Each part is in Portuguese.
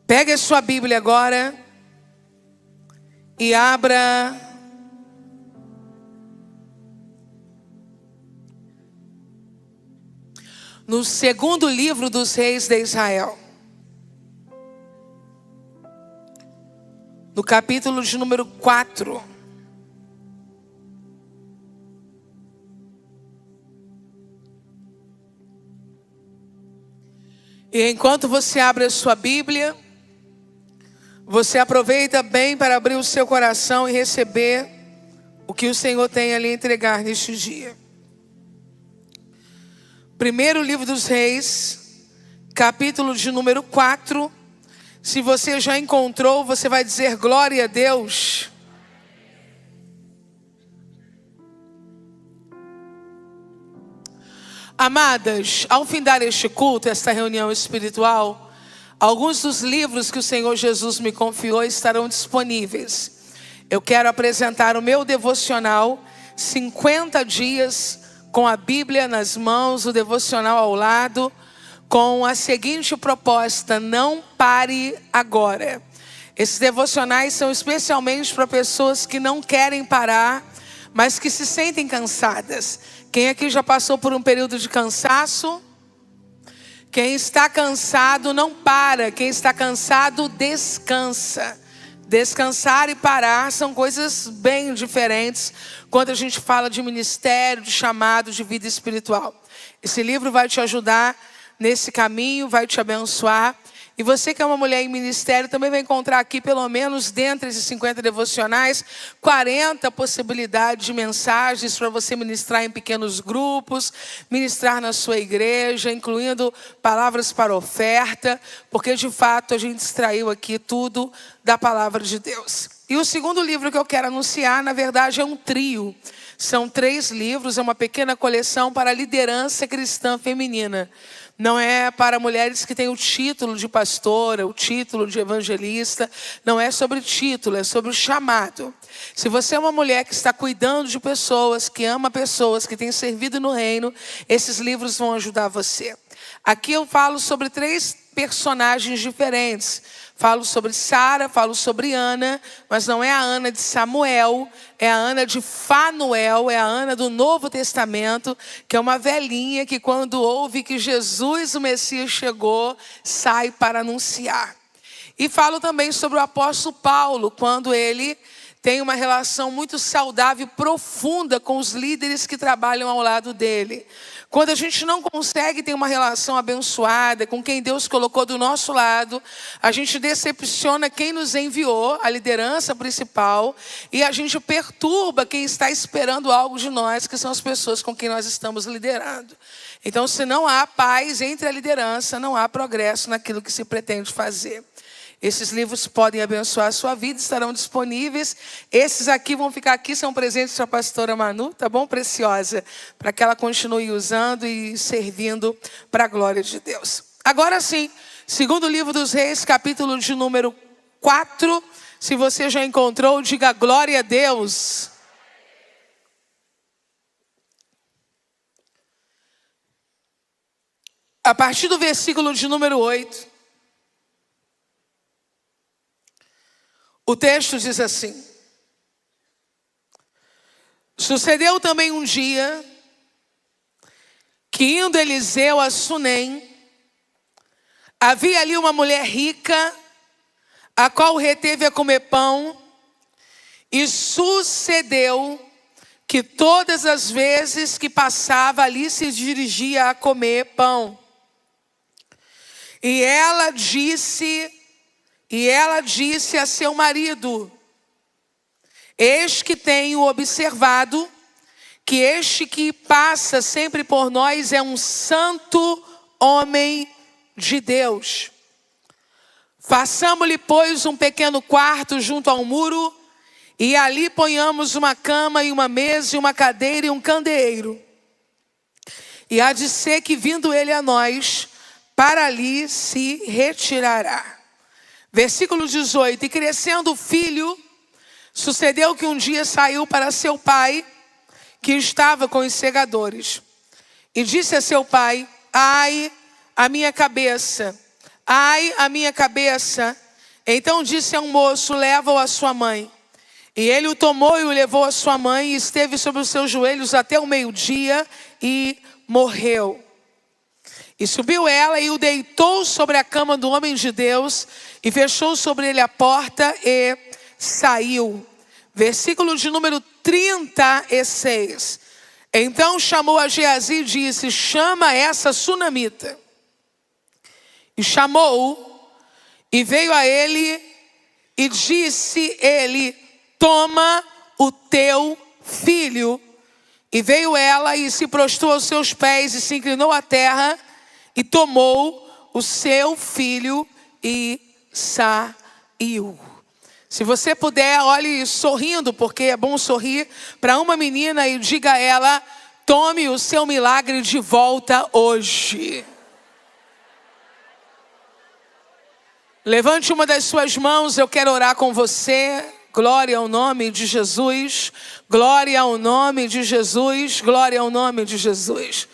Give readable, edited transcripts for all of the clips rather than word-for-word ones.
Pegue a sua Bíblia agora e abra no segundo livro dos reis de Israel, no capítulo de número 4. E enquanto você abre a sua Bíblia, você aproveita bem para abrir o seu coração e receber o que o Senhor tem ali a entregar neste dia. Primeiro livro dos reis, capítulo de número 4. Se você já encontrou, você vai dizer glória a Deus. Amadas, ao findar este culto, esta reunião espiritual, alguns dos livros que o Senhor Jesus me confiou estarão disponíveis. Eu quero apresentar o meu devocional, 50 dias com a Bíblia nas mãos, o devocional ao lado, com a seguinte proposta: não pare agora. Esses devocionais são especialmente para pessoas que não querem parar, mas que se sentem cansadas. Quem aqui já passou por um período de cansaço? Quem está cansado não para, quem está cansado descansa. Descansar e parar são coisas bem diferentes quando a gente fala de ministério, de chamado, de vida espiritual. Esse livro vai te ajudar nesse caminho, vai te abençoar. E você que é uma mulher em ministério também vai encontrar aqui, pelo menos dentre esses 50 devocionais, 40 possibilidades de mensagens para você ministrar em pequenos grupos, ministrar na sua igreja, incluindo palavras para oferta, porque de fato a gente extraiu aqui tudo da palavra de Deus. E o segundo livro que eu quero anunciar, na verdade, é um trio. São 3 livros, é uma pequena coleção para a liderança cristã feminina. Não é para mulheres que têm o título de pastora, o título de evangelista. Não é sobre título, é sobre o chamado. Se você é uma mulher que está cuidando de pessoas, que ama pessoas, que tem servido no reino, esses livros vão ajudar você. Aqui eu falo sobre 3 personagens diferentes. Falo sobre Sara, falo sobre Ana, mas não é a Ana de Samuel, é a Ana de Fanuel, é a Ana do Novo Testamento, que é uma velhinha que quando ouve que Jesus, o Messias, chegou, sai para anunciar. E falo também sobre o apóstolo Paulo, quando ele tem uma relação muito saudável e profunda com os líderes que trabalham ao lado dele. Quando a gente não consegue ter uma relação abençoada com quem Deus colocou do nosso lado, a gente decepciona quem nos enviou, a liderança principal, e a gente perturba quem está esperando algo de nós, que são as pessoas com quem nós estamos liderando. Então, se não há paz entre a liderança, não há progresso naquilo que se pretende fazer. Esses livros podem abençoar a sua vida, estarão disponíveis. Esses aqui vão ficar aqui, são presentes para a pastora Manu, tá bom, preciosa? Para que ela continue usando e servindo para a glória de Deus. Agora sim, segundo livro dos reis, capítulo de número 4. Se você já encontrou, diga glória a Deus. A partir do versículo de número 8. O texto diz assim: sucedeu também um dia que, indo Eliseu a Sunem, havia ali uma mulher rica, a qual reteve a comer pão, e sucedeu que todas as vezes que passava ali se dirigia a comer pão. E ela disse a seu marido: eis que tenho observado que este que passa sempre por nós é um santo homem de Deus. Façamo-lhe, pois, um pequeno quarto junto ao muro, e ali ponhamos uma cama e uma mesa e uma cadeira e um candeeiro. E há de ser que, vindo ele a nós, para ali se retirará. Versículo 18: e crescendo o filho, sucedeu que um dia saiu para seu pai, que estava com os segadores. E disse a seu pai: ai, a minha cabeça, ai, a minha cabeça. Então disse ao moço: leva-o à sua mãe. E ele o tomou e o levou à sua mãe, e esteve sobre os seus joelhos até o meio-dia, e morreu. E subiu ela e o deitou sobre a cama do homem de Deus, e fechou sobre ele a porta e saiu. Versículo de número 36. Então chamou a Geazi e disse: chama essa sunamita. E chamou-o, e veio a ele, e disse ele: toma o teu filho. E veio ela e se prostrou aos seus pés e se inclinou à terra, e tomou o seu filho e saiu. Se você puder, olhe sorrindo, porque é bom sorrir para uma menina e diga a ela: tome o seu milagre de volta hoje. Levante uma das suas mãos, eu quero orar com você. Glória ao nome de Jesus, glória ao nome de Jesus, glória ao nome de Jesus.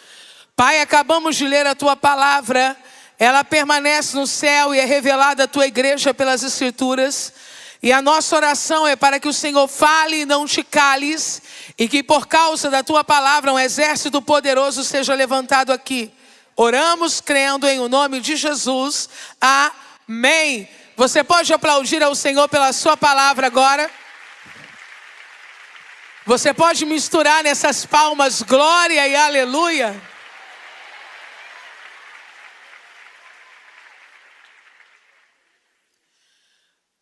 Pai, acabamos de ler a Tua palavra, ela permanece no céu e é revelada à Tua igreja pelas Escrituras. E a nossa oração é para que o Senhor fale e não te cales, e que por causa da Tua palavra um exército poderoso seja levantado aqui. Oramos crendo em o nome de Jesus, amém. Você pode aplaudir ao Senhor pela sua palavra agora? Você pode misturar nessas palmas glória e aleluia?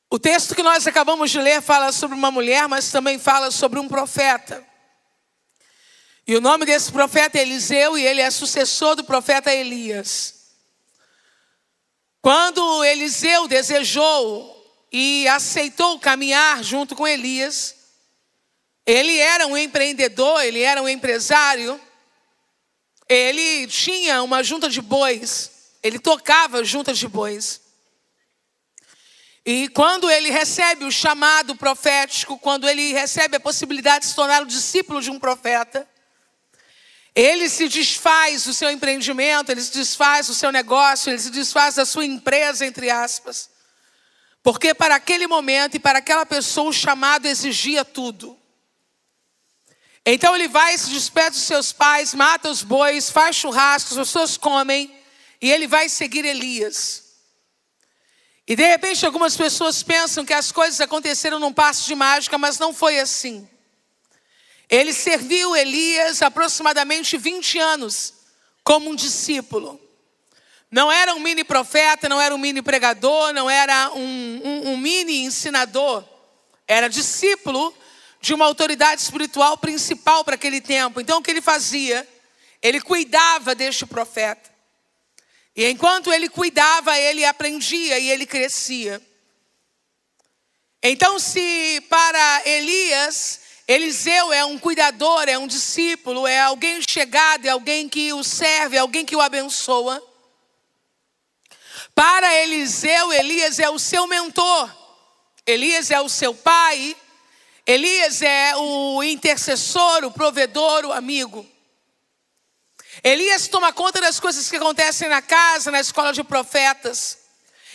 O texto que nós acabamos de ler fala sobre uma mulher, mas também fala sobre um profeta. E o nome desse profeta é Eliseu, e ele é sucessor do profeta Elias. Quando Eliseu desejou e aceitou caminhar junto com Elias, ele era um empreendedor, ele era um empresário, ele tinha uma junta de bois, ele tocava juntas de bois. E quando ele recebe o chamado profético, quando ele recebe a possibilidade de se tornar o discípulo de um profeta, ele se desfaz do seu empreendimento, ele se desfaz do seu negócio, ele se desfaz da sua empresa, entre aspas. Porque para aquele momento e para aquela pessoa o chamado exigia tudo. Então ele vai, se despede dos seus pais, mata os bois, faz churrasco, as pessoas comem, e ele vai seguir Elias. E de repente algumas pessoas pensam que as coisas aconteceram num passo de mágica, mas não foi assim. Ele serviu Elias aproximadamente 20 anos como um discípulo. Não era um mini profeta, não era um mini pregador, não era um mini ensinador. Era discípulo de uma autoridade espiritual principal para aquele tempo. Então o que ele fazia? Ele cuidava deste profeta. E enquanto ele cuidava, ele aprendia e ele crescia. Então se para Elias, Eliseu é um cuidador, é um discípulo, é alguém chegado, é alguém que o serve, é alguém que o abençoa. Para Eliseu, Elias é o seu mentor. Elias é o seu pai. Elias é o intercessor, o provedor, o amigo. Elias toma conta das coisas que acontecem na casa, na escola de profetas.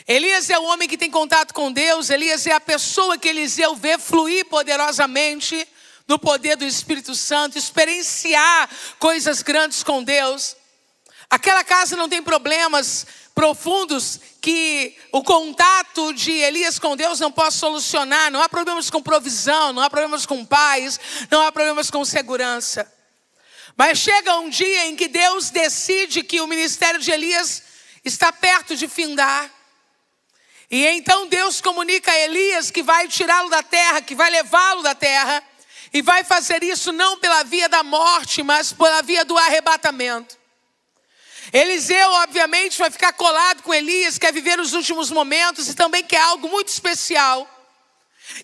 Elias é o homem que tem contato com Deus. Elias é a pessoa que Eliseu vê fluir poderosamente no poder do Espírito Santo, experienciar coisas grandes com Deus. Aquela casa não tem problemas profundos que o contato de Elias com Deus não possa solucionar. Não há problemas com provisão, não há problemas com paz, não há problemas com segurança. Mas chega um dia em que Deus decide que o ministério de Elias está perto de findar. E então Deus comunica a Elias que vai tirá-lo da terra, que vai levá-lo da terra. E vai fazer isso não pela via da morte, mas pela via do arrebatamento. Eliseu, obviamente, vai ficar colado com Elias, quer viver os últimos momentos e também quer algo muito especial,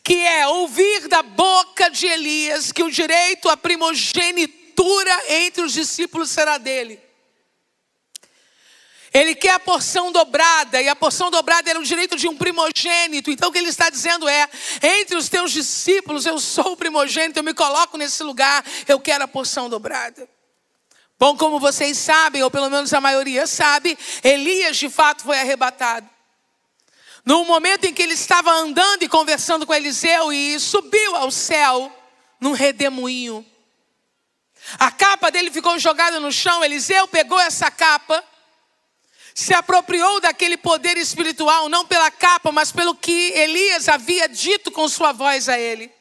que é ouvir da boca de Elias que o direito à primogenitura entre os discípulos será dele. Ele quer a porção dobrada, e a porção dobrada era o direito de um primogênito. Então o que ele está dizendo é: entre os teus discípulos eu sou o primogênito, eu me coloco nesse lugar, eu quero a porção dobrada. Bom, como vocês sabem, ou pelo menos a maioria sabe, Elias de fato foi arrebatado. No momento em que ele estava andando e conversando com Eliseu e subiu ao céu num redemoinho. A capa dele ficou jogada no chão. Eliseu pegou essa capa, se apropriou daquele poder espiritual, não pela capa, mas pelo que Elias havia dito com sua voz a ele.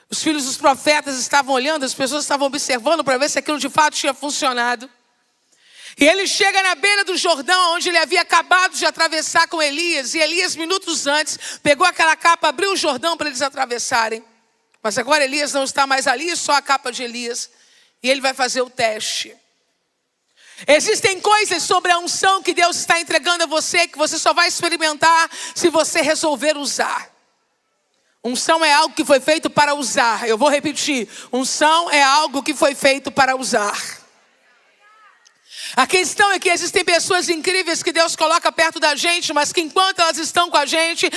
Os filhos dos profetas estavam olhando, as pessoas estavam observando para ver se aquilo de fato tinha funcionado. E ele chega na beira do Jordão, onde ele havia acabado de atravessar com Elias. E Elias, minutos antes, pegou aquela capa, abriu o Jordão para eles atravessarem. Mas agora Elias não está mais ali, só a capa de Elias. E ele vai fazer o teste. Existem coisas sobre a unção que Deus está entregando a você, que você só vai experimentar se você resolver usar. Unção é algo que foi feito para usar. Eu vou repetir. Unção é algo que foi feito para usar. A questão é que existem pessoas incríveis que Deus coloca perto da gente, mas que enquanto elas estão com a gente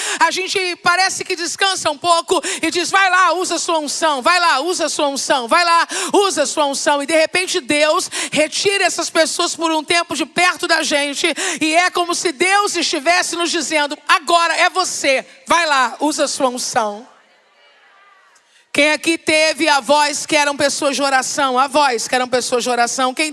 parece que descansa um pouco e diz, vai lá, usa a sua unção, vai lá, usa a sua unção, vai lá, usa a sua unção. E de repente Deus retira essas pessoas por um tempo de perto da gente e é como se Deus estivesse nos dizendo, agora é você, vai lá, usa a sua unção. Quem aqui teve avós que eram pessoas de oração? Avós que eram pessoas de oração. Quem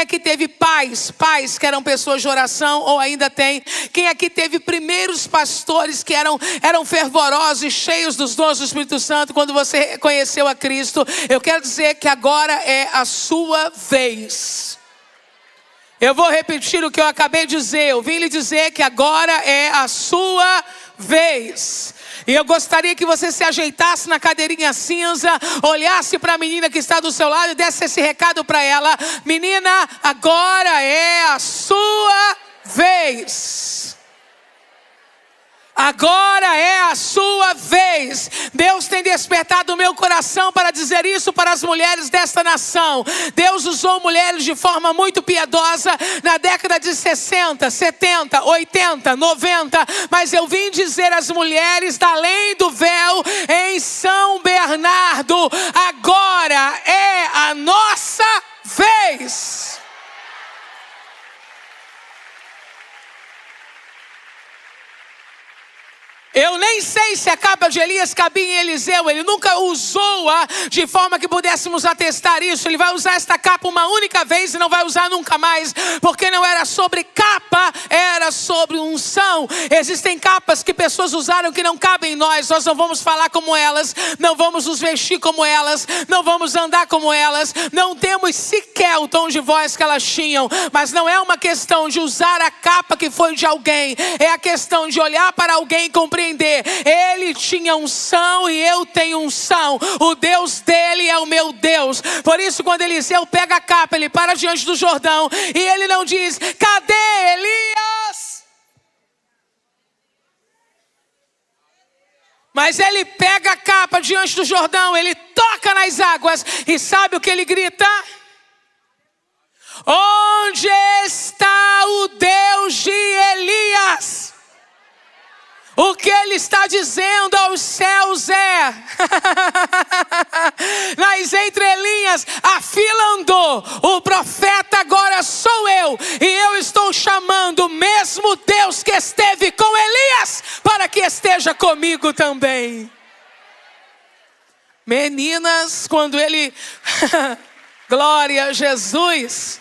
aqui teve pais que eram pessoas de oração ou ainda tem? Quem aqui teve primeiros pastores que eram fervorosos e cheios dos dons do Espírito Santo quando você conheceu a Cristo? Eu quero dizer que agora é a sua vez. Eu vou repetir o que eu acabei de dizer. Eu vim lhe dizer que agora é a sua vez. E eu gostaria que você se ajeitasse na cadeirinha cinza, olhasse para a menina que está do seu lado e desse esse recado para ela. Menina, agora é a sua vez. Agora é a sua vez. Deus tem despertado o meu coração para dizer isso para as mulheres desta nação. Deus usou mulheres de forma muito piedosa na década de 60, 70, 80, 90. Mas eu vim dizer às mulheres da além do véu em São Bernardo, agora é a nossa vez. Eu nem sei se a capa de Elias cabia em Eliseu. Ele nunca usou-a de forma que pudéssemos atestar isso. Ele vai usar esta capa uma única vez e não vai usar nunca mais. Porque não era sobre capa, era sobre unção. Existem capas que pessoas usaram que não cabem em nós. Nós não vamos falar como elas. Não vamos nos vestir como elas. Não vamos andar como elas. Não temos sequer o tom de voz que elas tinham. Mas não é uma questão de usar a capa que foi de alguém. É a questão de olhar para alguém e compreender. Ele tinha unção e eu tenho unção. O Deus dele é o meu Deus. Por isso quando Eliseu pega a capa, ele para diante do Jordão e ele não diz, cadê Elias? Mas ele pega a capa diante do Jordão, ele toca nas águas e sabe o que ele grita? Onde está o Deus de Elias? O que ele está dizendo aos céus é, nas entrelinhas, a fila andou, o profeta agora sou eu, e eu estou chamando o mesmo Deus que esteve com Elias, para que esteja comigo também. Meninas, quando ele, glória a Jesus,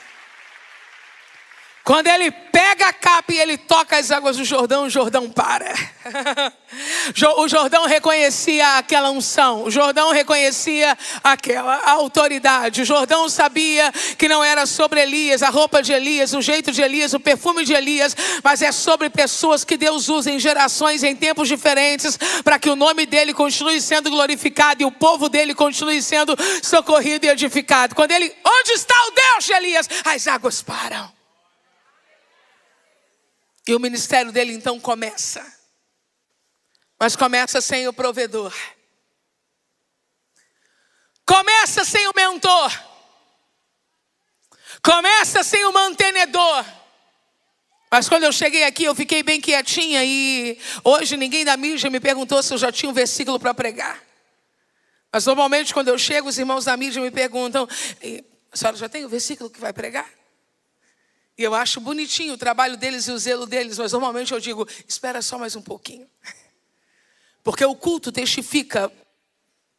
quando ele pega a capa e ele toca as águas do Jordão, o Jordão para. O Jordão reconhecia aquela unção. O Jordão reconhecia aquela autoridade. O Jordão sabia que não era sobre Elias, a roupa de Elias, o jeito de Elias, o perfume de Elias, mas é sobre pessoas que Deus usa em gerações, em tempos diferentes, para que o nome dele continue sendo glorificado e o povo dele continue sendo socorrido e edificado. Quando ele, onde está o Deus de Elias? As águas param. E o ministério dele então começa. Mas começa sem o provedor. Começa sem o mentor. Começa sem o mantenedor. Mas quando eu cheguei aqui eu fiquei bem quietinha. E hoje ninguém da mídia me perguntou se eu já tinha um versículo para pregar. Mas normalmente quando eu chego os irmãos da mídia me perguntam... A senhora já tem o versículo que vai pregar? E eu acho bonitinho o trabalho deles e o zelo deles, mas normalmente eu digo, espera só mais um pouquinho. Porque o culto testifica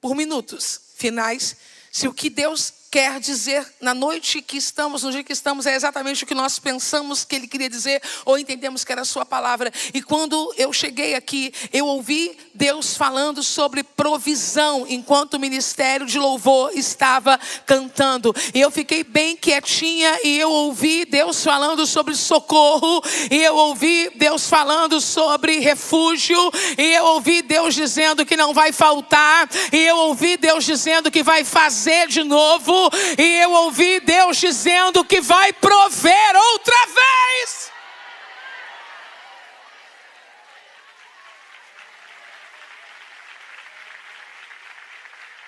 por minutos finais se o que Deus quer dizer na noite que estamos, no dia que estamos, é exatamente o que nós pensamos que Ele queria dizer ou entendemos que era a sua palavra. E quando eu cheguei aqui, eu ouvi Deus falando sobre provisão enquanto o ministério de louvor estava cantando. E eu fiquei bem quietinha e eu ouvi Deus falando sobre socorro, e eu ouvi Deus falando sobre refúgio, e eu ouvi Deus dizendo que não vai faltar, e eu ouvi Deus dizendo que vai fazer de novo, e eu ouvi Deus dizendo que vai prover outra vez.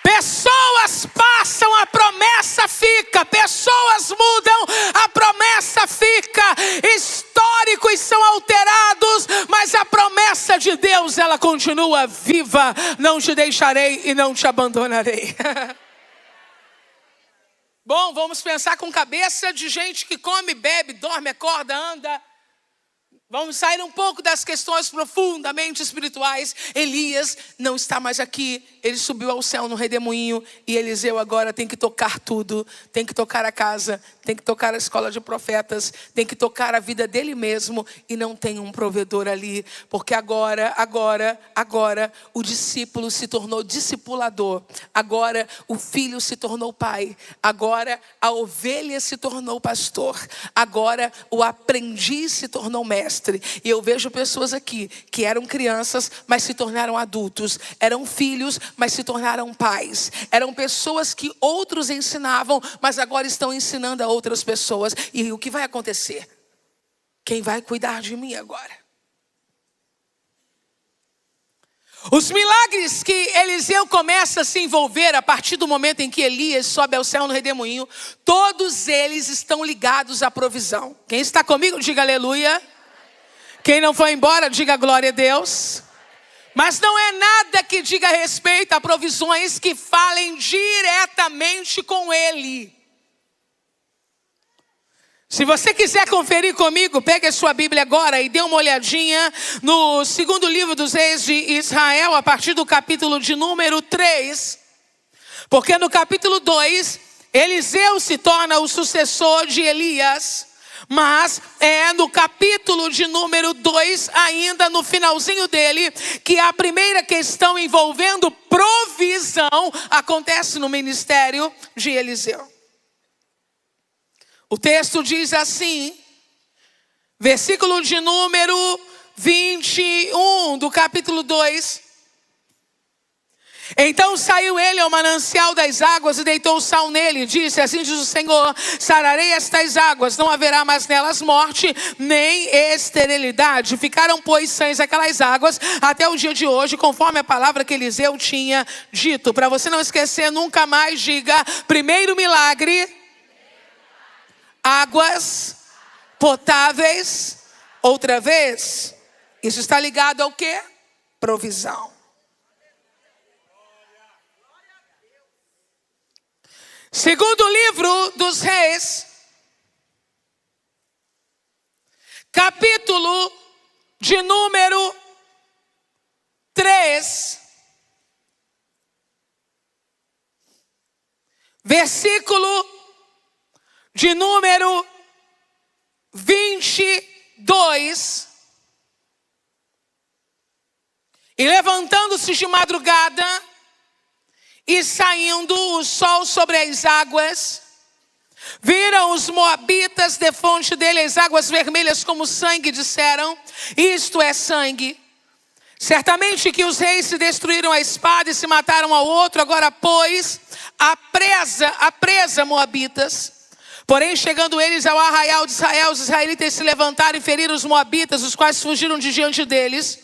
Pessoas passam, a promessa fica. Pessoas mudam, a promessa fica. Históricos são alterados, mas a promessa de Deus, ela continua viva. Não te deixarei e não te abandonarei. Bom, vamos pensar com cabeça de gente que come, bebe, dorme, acorda, anda. Vamos sair um pouco das questões profundamente espirituais. Elias não está mais aqui. Ele subiu ao céu no redemoinho. E Eliseu agora tem que tocar tudo. Tem que tocar a casa. Tem que tocar a escola de profetas. Tem que tocar a vida dele mesmo. E não tem um provedor ali. Porque agora, o discípulo se tornou discipulador. Agora o filho se tornou pai. Agora a ovelha se tornou pastor. Agora o aprendiz se tornou mestre. E eu vejo pessoas aqui que eram crianças, mas se tornaram adultos. Eram filhos, mas se tornaram pais. Eram pessoas que outros ensinavam, mas agora estão ensinando a outras pessoas. E o que vai acontecer? Quem vai cuidar de mim agora? Os milagres que Eliseu começa a se envolver a partir do momento em que Elias sobe ao céu no redemoinho, todos eles estão ligados à provisão. Quem está comigo, diga aleluia. Quem não foi embora, diga glória a Deus. Mas não é nada que diga respeito a provisões que falem diretamente com Ele. Se você quiser conferir comigo, pegue a sua Bíblia agora e dê uma olhadinha no segundo livro dos reis de Israel, a partir do capítulo de número 3. Porque no capítulo 2, Eliseu se torna o sucessor de Elias. Mas é no capítulo de número 2, ainda no finalzinho dele, que a primeira questão envolvendo provisão acontece no ministério de Eliseu. O texto diz assim, versículo de número 21 do capítulo 2. Então saiu ele ao manancial das águas e deitou o sal nele. Disse, assim diz o Senhor, sararei estas águas, não haverá mais nelas morte, nem esterilidade. Ficaram, pois, sãs aquelas águas até o dia de hoje, conforme a palavra que Eliseu tinha dito. Para você não esquecer, nunca mais diga, primeiro milagre, águas potáveis, outra vez. Isso está ligado ao quê? Provisão. Segundo livro dos Reis, capítulo de número 3, versículo de número 22. E levantando-se de madrugada e saindo o sol sobre as águas, viram os moabitas defronte dele as águas vermelhas como sangue, disseram, isto é sangue. Certamente que os reis se destruíram a espada e se mataram ao outro, agora pois a presa moabitas. Porém, chegando eles ao arraial de Israel, os israelitas se levantaram e feriram os moabitas, os quais fugiram de diante deles,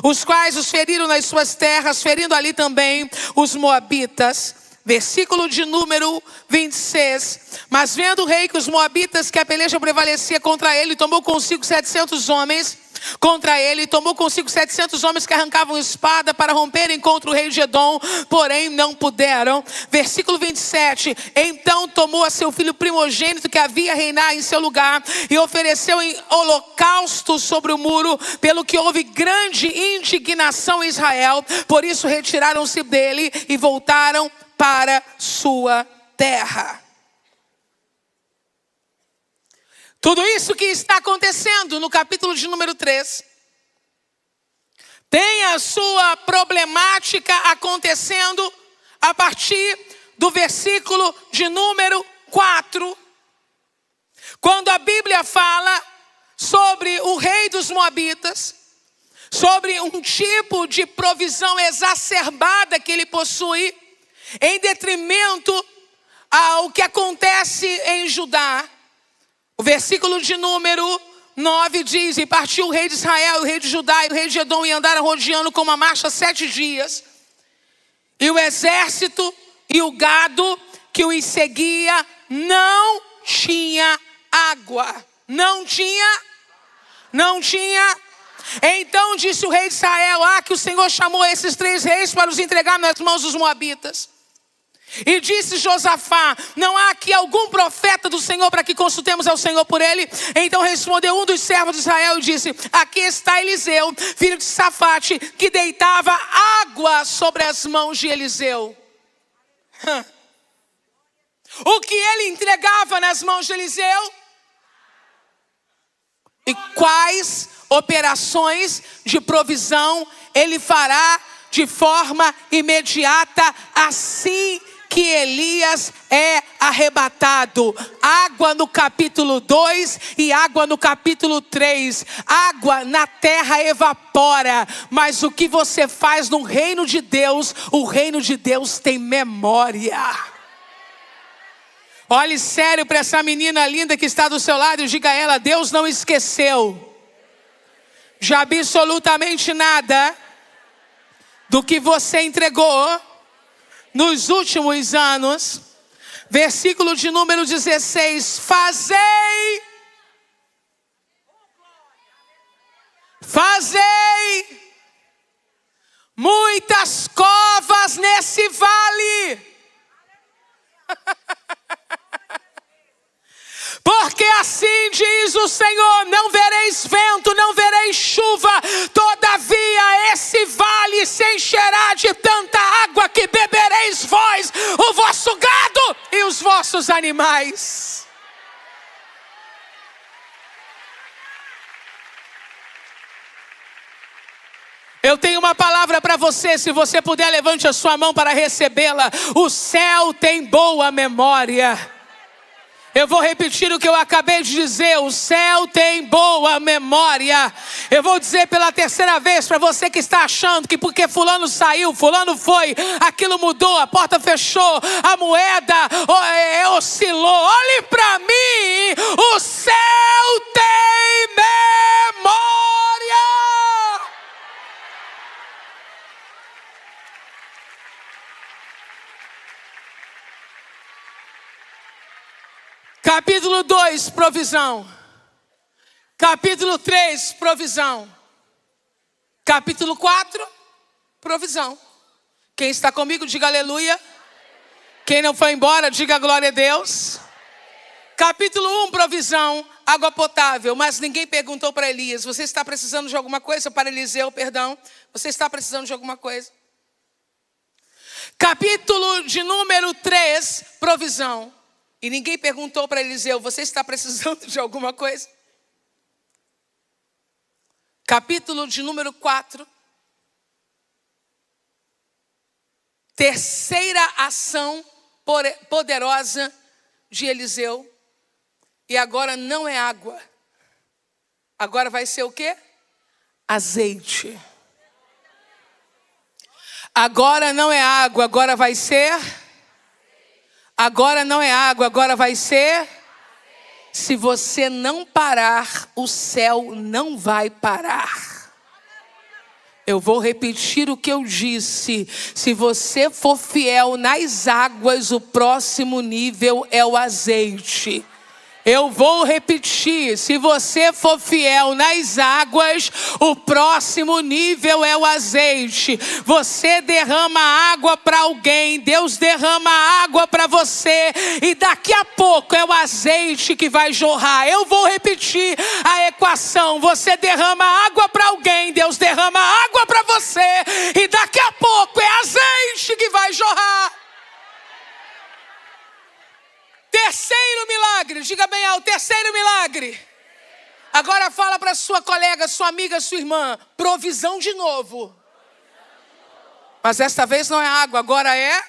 os quais os feriram nas suas terras, ferindo ali também os moabitas. Versículo de número 26. Mas vendo o rei que os moabitas, que a peleja prevalecia contra ele, tomou consigo 700 homens contra ele, tomou consigo 700 homens que arrancavam espada para romperem contra o rei de Edom, porém não puderam. Versículo 27. Então tomou a seu filho primogênito que havia reinar em seu lugar e ofereceu em holocausto sobre o muro, pelo que houve grande indignação em Israel. Por isso retiraram-se dele e voltaram para sua terra. Tudo isso que está acontecendo no capítulo de número 3 tem a sua problemática acontecendo a partir do versículo de número 4, quando a Bíblia fala sobre o rei dos Moabitas, sobre um tipo de provisão exacerbada que ele possui, em detrimento ao que acontece em Judá. O versículo de número 9 diz: e partiu o rei de Israel, o rei de Judá e o rei de Edom, e andaram rodeando com uma marcha 7 dias. E o exército e o gado que os seguia não tinha água. Não tinha. Então disse o rei de Israel: que o Senhor chamou esses 3 reis para os entregar nas mãos dos moabitas. E disse Josafá: não há aqui algum profeta do Senhor para que consultemos ao Senhor por ele? Então respondeu um dos servos de Israel e disse: aqui está Eliseu, filho de Safate, que deitava água sobre as mãos de Eliseu. O que ele entregava nas mãos de Eliseu? E quais operações de provisão ele fará de forma imediata assim que Elias é arrebatado? Água no capítulo 2 e água no capítulo 3. Água na terra evapora, mas o que você faz no reino de Deus, o reino de Deus tem memória. Olhe sério para essa menina linda que está do seu lado e diga a ela: Deus não esqueceu de absolutamente nada do que você entregou nos últimos anos. Versículo de número 16. Fazei muitas covas nesse vale. Porque assim diz o Senhor: não vereis vento, não vereis chuva, todavia esse vale se encherá de tanta água que bebereis vós, o vosso gado e os vossos animais. Eu tenho uma palavra para você, se você puder, levante a sua mão para recebê-la. O céu tem boa memória. Eu vou repetir o que eu acabei de dizer: o céu tem boa memória. Eu vou dizer pela 3ª vez para você que está achando que porque fulano saiu, fulano foi, aquilo mudou, a porta fechou, a moeda oscilou. Olhe para mim, o céu tem memória. Capítulo 2, provisão. Capítulo 3, provisão. Capítulo 4, provisão. Quem está comigo, diga aleluia. Quem não foi embora, diga glória a Deus. Capítulo 1, provisão, água potável. Mas ninguém perguntou para Elias: você está precisando de alguma coisa? Para Eliseu, perdão. Você está precisando de alguma coisa? Capítulo de número 3, provisão. E ninguém perguntou para Eliseu: você está precisando de alguma coisa? Capítulo de número 4. Terceira ação poderosa de Eliseu. E agora não é água. Agora vai ser o quê? Azeite. Agora não é água, agora vai ser... Agora não é água, agora vai ser... Se você não parar, o céu não vai parar. Eu vou repetir o que eu disse. Se você for fiel nas águas, o próximo nível é o azeite. Eu vou repetir, se você for fiel nas águas, o próximo nível é o azeite. Você derrama água para alguém, Deus derrama água para você, e daqui a pouco é o azeite que vai jorrar. Eu vou repetir a equação: você derrama água para alguém, Deus derrama água para você, e daqui a pouco é azeite que vai jorrar. Terceiro milagre, diga bem alto, terceiro milagre. Agora fala para sua colega, sua amiga, sua irmã: provisão de novo. Mas desta vez não é água, agora é?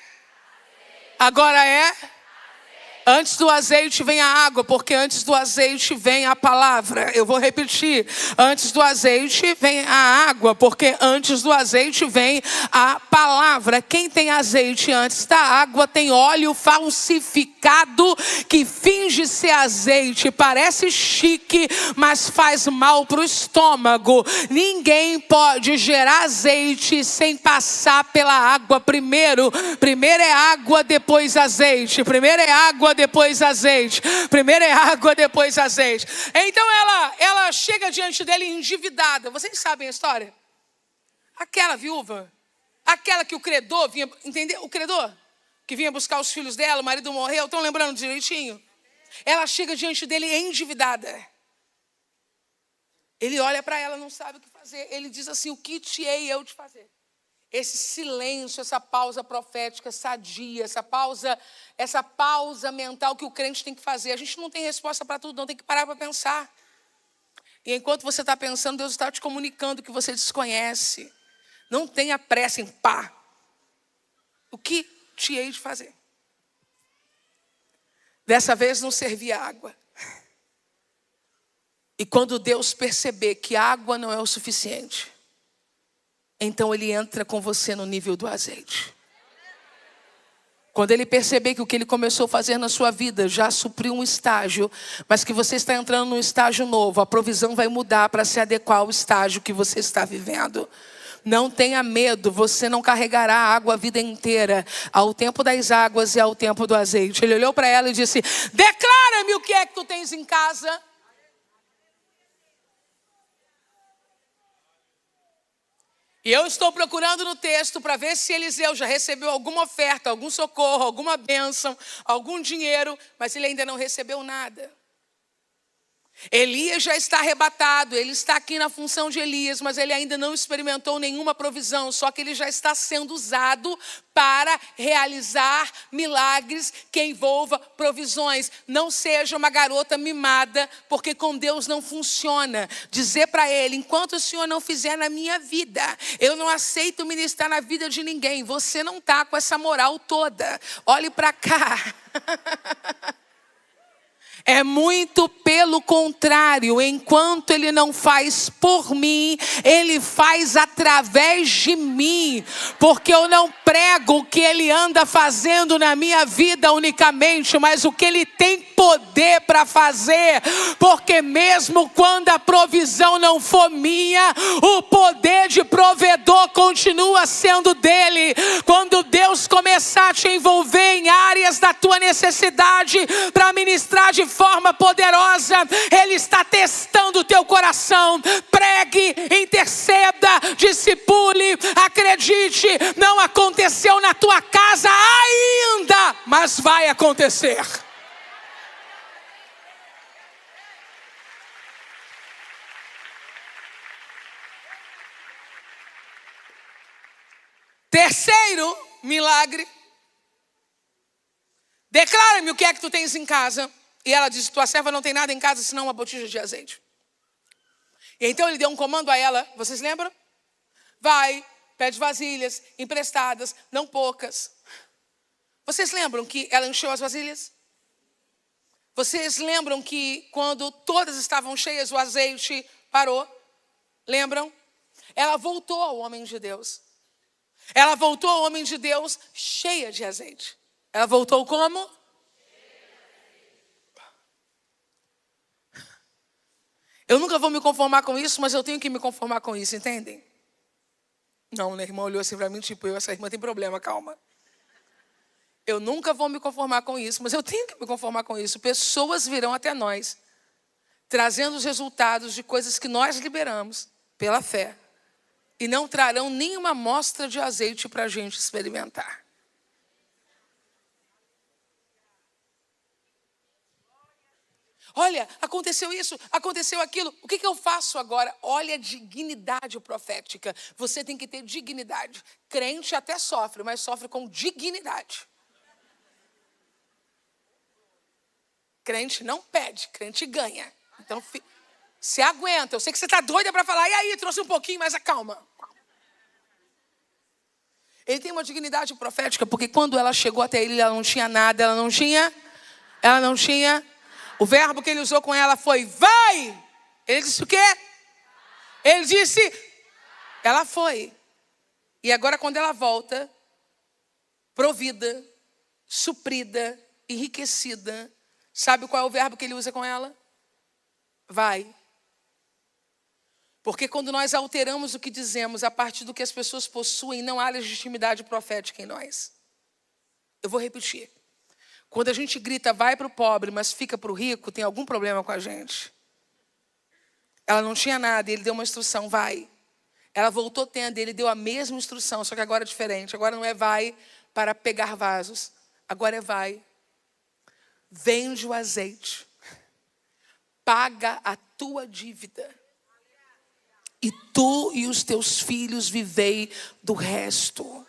Antes do azeite vem a água, porque antes do azeite vem a palavra. Eu vou repetir. Antes do azeite vem a água, porque antes do azeite vem a palavra. Quem tem azeite antes da água tem óleo falsificado que finge ser azeite. Parece chique, mas faz mal para o estômago. Ninguém pode gerar azeite sem passar pela água primeiro. Primeiro é água, depois azeite. Primeiro é água, depois azeite. Primeiro é água, depois azeite. Então ela chega diante dele endividada. Vocês sabem a história? Aquela viúva, aquela que o credor vinha, entendeu? O credor que vinha buscar os filhos dela, o marido morreu, estão lembrando direitinho? Ela chega diante dele endividada. Ele olha para ela, não sabe o que fazer. Ele diz assim: o que te hei eu de fazer? Esse silêncio, essa pausa profética sadia, essa pausa mental que o crente tem que fazer. A gente não tem resposta para tudo, não, tem que parar para pensar. E enquanto você está pensando, Deus está te comunicando que você desconhece. Não tenha pressa em pá. O que te hei de fazer? Dessa vez não servia água. E quando Deus perceber que água não é o suficiente, então ele entra com você no nível do azeite. Quando ele perceber que o que ele começou a fazer na sua vida já supriu um estágio, mas que você está entrando num estágio novo, a provisão vai mudar para se adequar ao estágio que você está vivendo. Não tenha medo, você não carregará água a vida inteira. Ao tempo das águas e ao tempo do azeite. Ele olhou para ela e disse: declara-me o que é que tu tens em casa. E eu estou procurando no texto para ver se Eliseu já recebeu alguma oferta, algum socorro, alguma bênção, algum dinheiro, mas ele ainda não recebeu nada. Elias já está arrebatado, ele está aqui na função de Elias, mas ele ainda não experimentou nenhuma provisão, só que ele já está sendo usado para realizar milagres que envolvam provisões. Não seja uma garota mimada, porque com Deus não funciona. Dizer para ele: enquanto o Senhor não fizer na minha vida, eu não aceito ministrar na vida de ninguém. Você não está com essa moral toda. Olhe para cá. É muito pelo contrário. Enquanto ele não faz por mim, ele faz através de mim. Porque eu não prego o que ele anda fazendo na minha vida unicamente, mas o que ele tem poder para fazer. Porque mesmo quando a provisão não for minha, o poder de provedor continua sendo dele. Quando Deus começar a te envolver em áreas da tua necessidade para ministrar de forma poderosa, ele está testando o teu coração. Pregue, interceda, discipule, acredite. Não aconteceu na tua casa ainda, mas vai acontecer. Terceiro milagre: declara-me o que é que tu tens em casa. E ela disse: tua serva não tem nada em casa senão uma botija de azeite. E então ele deu um comando a ela, vocês lembram? Vai, pede vasilhas emprestadas, não poucas. Vocês lembram que ela encheu as vasilhas? Vocês lembram que quando todas estavam cheias, o azeite parou? Lembram? Ela voltou ao homem de Deus. Ela voltou ao homem de Deus cheia de azeite. Ela voltou como? Eu nunca vou me conformar com isso, mas eu tenho que me conformar com isso, entendem? Não, né? A irmã olhou assim pra mim, tipo, essa irmã tem problema, calma. Eu nunca vou me conformar com isso, mas eu tenho que me conformar com isso. Pessoas virão até nós, trazendo os resultados de coisas que nós liberamos pela fé. E não trarão nenhuma amostra de azeite para a gente experimentar. Olha, aconteceu isso, aconteceu aquilo. O que eu faço agora? Olha a dignidade profética. Você tem que ter dignidade. Crente até sofre, mas sofre com dignidade. Crente não pede, crente ganha. Então, se aguenta. Eu sei que você está doida para falar. E aí, trouxe um pouquinho, mas acalma. Ele tem uma dignidade profética, porque quando ela chegou até ele, ela não tinha nada, ela não tinha. O verbo que ele usou com ela foi, vai! Ele disse o quê? Ele disse, ela foi. E agora quando ela volta, provida, suprida, enriquecida, sabe qual é o verbo que ele usa com ela? Vai. Porque quando nós alteramos o que dizemos a partir do que as pessoas possuem, não há legitimidade profética em nós. Eu vou repetir. Quando a gente grita, vai para o pobre, mas fica para o rico, tem algum problema com a gente. Ela não tinha nada e ele deu uma instrução, vai. Ela voltou tendo, ele deu a mesma instrução, só que agora é diferente. Agora não é vai para pegar vasos. Agora é vai. Vende o azeite. Paga a tua dívida. E tu e os teus filhos vivei do resto.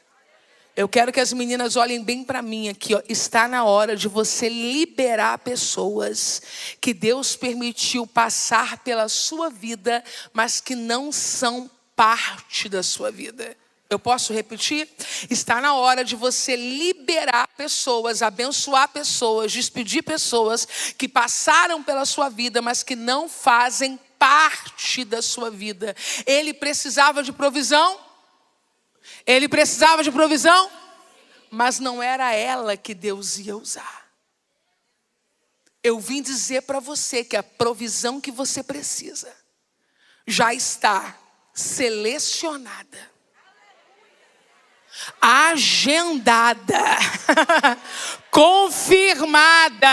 Eu quero que as meninas olhem bem para mim aqui, ó. Está na hora de você liberar pessoas que Deus permitiu passar pela sua vida, mas que não são parte da sua vida. Eu posso repetir? Está na hora de você liberar pessoas, abençoar pessoas, despedir pessoas que passaram pela sua vida, mas que não fazem parte da sua vida. Ele precisava de provisão? Ele precisava de provisão? Mas não era ela que Deus ia usar. Eu vim dizer para você que a provisão que você precisa já está selecionada, agendada, confirmada.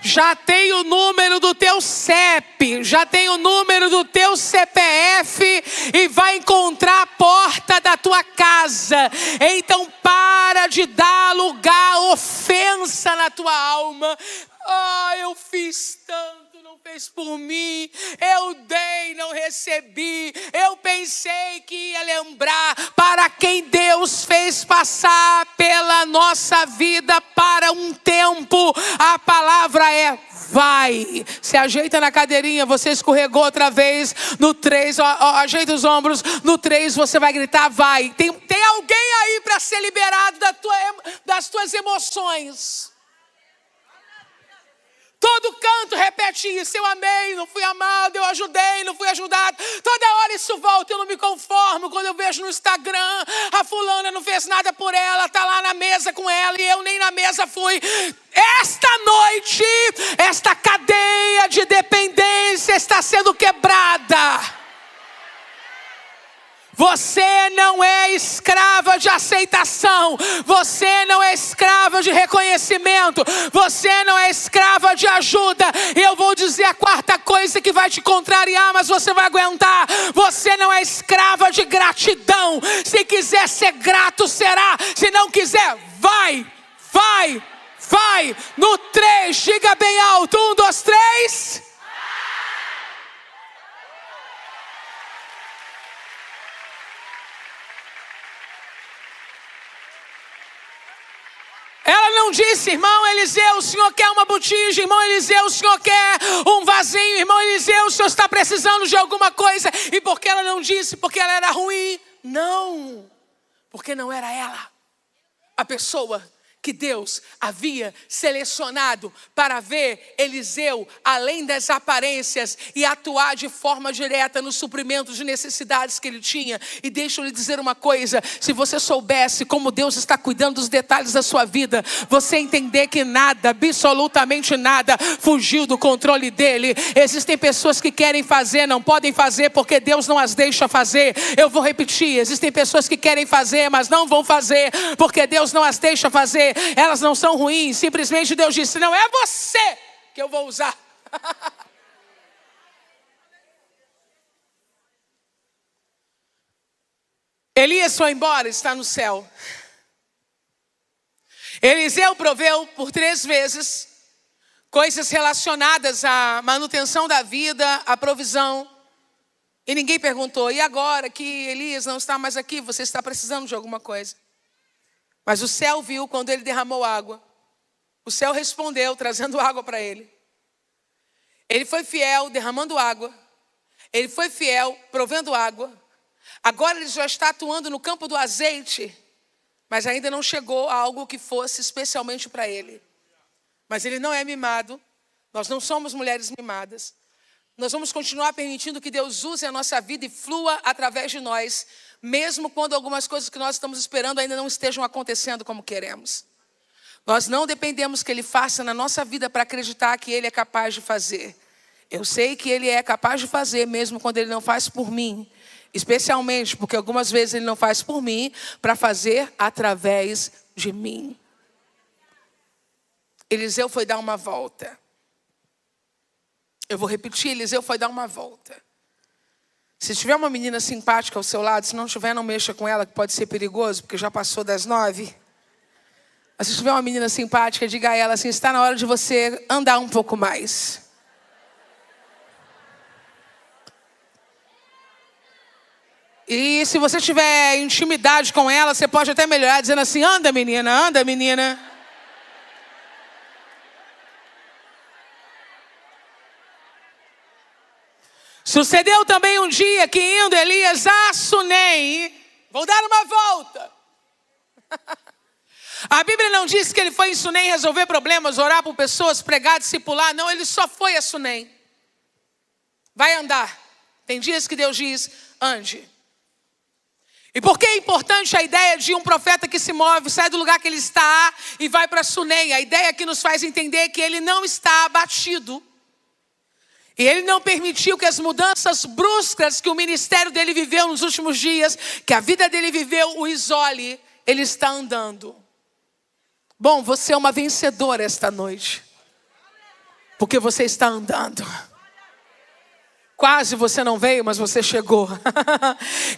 Já tem o número do teu CEP, já tem o número do teu CPF e vai encontrar a porta da tua casa. Então para de dar lugar à ofensa na tua alma. Eu fiz tanto, não fez por mim. Eu dei, não recebi. Eu pensei que ia lembrar. Para quem Deus fez passar pela nossa vida para um tempo, a palavra é vai. Se ajeita na cadeirinha, você escorregou outra vez. No 3, ajeita os ombros. No 3 você vai gritar vai. Tem alguém aí para ser liberado das tuas emoções. Todo canto repete isso. Eu amei, não fui amado. Eu ajudei, não fui ajudado. Toda hora isso volta, eu não me conformo. Quando eu vejo no Instagram, a fulana não fez nada por ela, está lá na mesa com ela e eu nem na mesa fui. Esta noite, esta cadeia de dependência está sendo quebrada. Você não é escrava de aceitação. Você não é escrava de reconhecimento. Você não é escrava de ajuda. E eu vou dizer a quarta coisa que vai te contrariar, mas você vai aguentar. Você não é escrava de gratidão. Se quiser ser grato, será. Se não quiser, vai. No 3, diga bem alto. 1, 2, 3. Ela não disse, irmão Eliseu, o senhor quer uma botija? Irmão Eliseu, o senhor quer um vasinho? Irmão Eliseu, o senhor está precisando de alguma coisa? E por que ela não disse? Porque ela era ruim? Não, porque não era ela a pessoa que Deus havia selecionado para ver Eliseu além das aparências e atuar de forma direta no suprimento de necessidades que ele tinha. E deixa eu lhe dizer uma coisa, se você soubesse como Deus está cuidando dos detalhes da sua vida, você entender que nada, absolutamente nada, fugiu do controle dele. Existem pessoas que querem fazer, não podem fazer porque Deus não as deixa fazer. Eu vou repetir, existem pessoas que querem fazer, mas não vão fazer porque Deus não as deixa fazer. Elas não são ruins, simplesmente Deus disse, não é você que eu vou usar. Elias foi embora, está no céu. Eliseu proveu por 3 vezes coisas relacionadas à manutenção da vida, à provisão. E ninguém perguntou, e agora que Elias não está mais aqui, você está precisando de alguma coisa? Mas o céu viu quando ele derramou água. O céu respondeu, trazendo água para ele. Ele foi fiel, derramando água. Ele foi fiel, provendo água. Agora ele já está atuando no campo do azeite, mas ainda não chegou a algo que fosse especialmente para ele. Mas ele não é mimado. Nós não somos mulheres mimadas. Nós vamos continuar permitindo que Deus use a nossa vida e flua através de nós, mesmo quando algumas coisas que nós estamos esperando ainda não estejam acontecendo como queremos. Nós não dependemos que Ele faça na nossa vida para acreditar que Ele é capaz de fazer. Eu sei que Ele é capaz de fazer, mesmo quando Ele não faz por mim. Especialmente porque algumas vezes Ele não faz por mim, para fazer através de mim. Eliseu foi dar uma volta. Eu vou repetir, Eliseu foi dar uma volta. Se tiver uma menina simpática ao seu lado, se não tiver, não mexa com ela, que pode ser perigoso, porque já passou das 9. Mas se tiver uma menina simpática, diga a ela assim, está na hora de você andar um pouco mais. E se você tiver intimidade com ela, você pode até melhorar, dizendo assim, anda menina, anda menina. Sucedeu também um dia que indo Elias a Sunem, vou dar uma volta. A Bíblia não diz que ele foi em Sunem resolver problemas, orar por pessoas, pregar, discipular. Não, ele só foi a Sunem. Vai andar. Tem dias que Deus diz, ande. E por que é importante a ideia de um profeta que se move, sai do lugar que ele está e vai para Sunem? A ideia que nos faz entender que ele não está abatido. E ele não permitiu que as mudanças bruscas que o ministério dele viveu nos últimos dias, que a vida dele viveu, o isole. Ele está andando. Bom, você é uma vencedora esta noite. Porque você está andando. Quase você não veio, mas você chegou.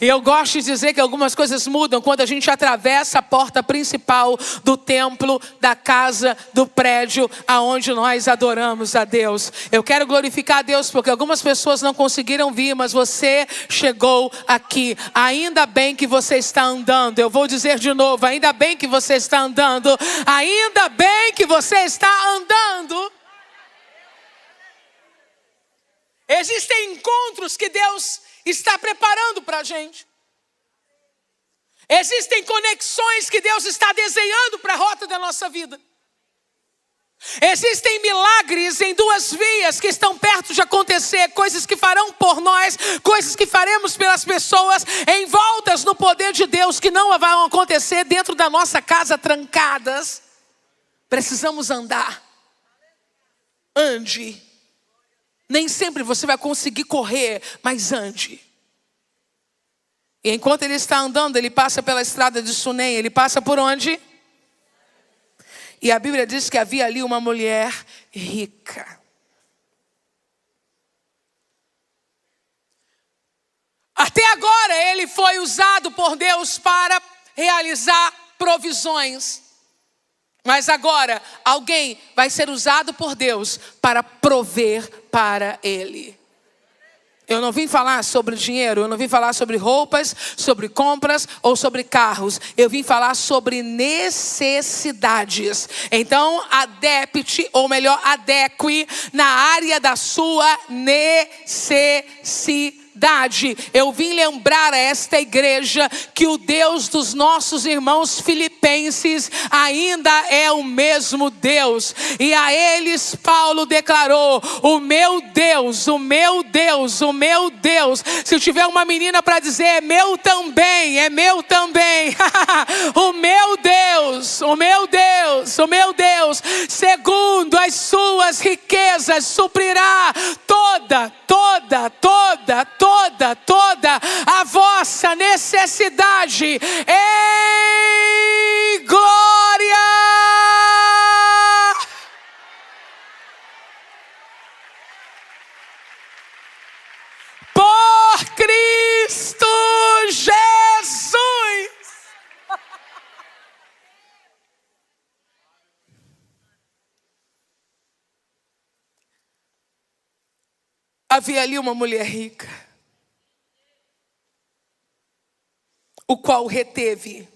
E eu gosto de dizer que algumas coisas mudam quando a gente atravessa a porta principal do templo, da casa, do prédio, aonde nós adoramos a Deus. Eu quero glorificar a Deus porque algumas pessoas não conseguiram vir, mas você chegou aqui. Ainda bem que você está andando. Eu vou dizer de novo, ainda bem que você está andando. Ainda bem que você está andando. Existem encontros que Deus está preparando para a gente. Existem conexões que Deus está desenhando para a rota da nossa vida. Existem milagres em 2 vias que estão perto de acontecer. Coisas que farão por nós, coisas que faremos pelas pessoas, envoltas no poder de Deus, que não vão acontecer dentro da nossa casa, trancadas. Precisamos andar. Ande. Nem sempre você vai conseguir correr, mas ande. E enquanto ele está andando, ele passa pela estrada de Sunem. Ele passa por onde? E a Bíblia diz que havia ali uma mulher rica. Até agora ele foi usado por Deus para realizar provisões. Mas agora, alguém vai ser usado por Deus para prover para ele. Eu não vim falar sobre dinheiro, eu não vim falar sobre roupas, sobre compras ou sobre carros. Eu vim falar sobre necessidades. Então, adapte, ou melhor, adeque na área da sua necessidade. cidade, eu vim lembrar a esta igreja que o Deus dos nossos irmãos filipenses ainda é o mesmo Deus. E a eles Paulo declarou: o meu Deus, o meu Deus, o meu Deus. Se tiver uma menina para dizer, é meu também, é meu também. O meu Deus, o meu Deus, o meu Deus, segundo as suas riquezas, suprirá toda a vossa necessidade em glória. Por Cristo Jesus. Havia ali uma mulher rica, o qual reteve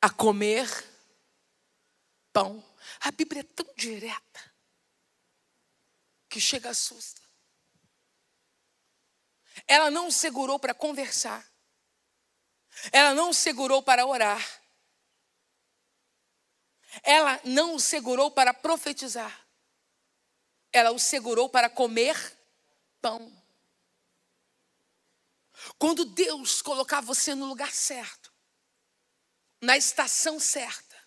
a comer pão. A Bíblia é tão direta que chega a assusta. Ela não segurou para conversar. Ela não segurou para orar. Ela não o segurou para profetizar. Ela o segurou para comer pão. Quando Deus colocar você no lugar certo, na estação certa,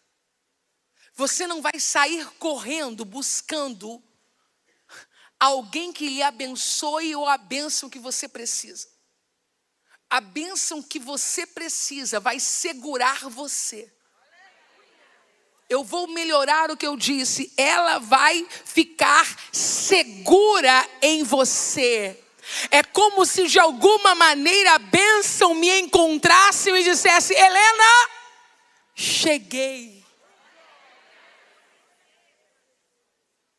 você não vai sair correndo buscando alguém que lhe abençoe ou a bênção que você precisa. A bênção que você precisa vai segurar você. Eu vou melhorar o que eu disse. Ela vai ficar segura em você. É como se de alguma maneira a bênção me encontrasse e me dissesse: Helena, cheguei.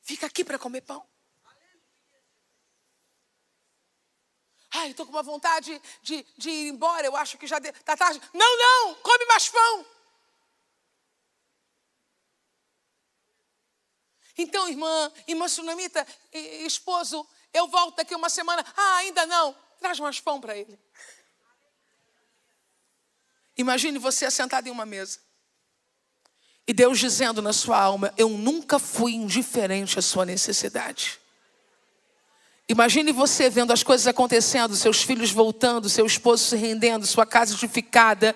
Fica aqui para comer pão. Ai, estou com uma vontade de ir embora. Eu acho que já está tarde. Não, come mais pão. Então, irmã Sunamita, esposo, eu volto daqui uma semana. Ainda não. Traz mais pão para ele. Imagine você assentado em uma mesa. E Deus dizendo na sua alma: eu nunca fui indiferente à sua necessidade. Imagine você vendo as coisas acontecendo, seus filhos voltando, seu esposo se rendendo, sua casa edificada,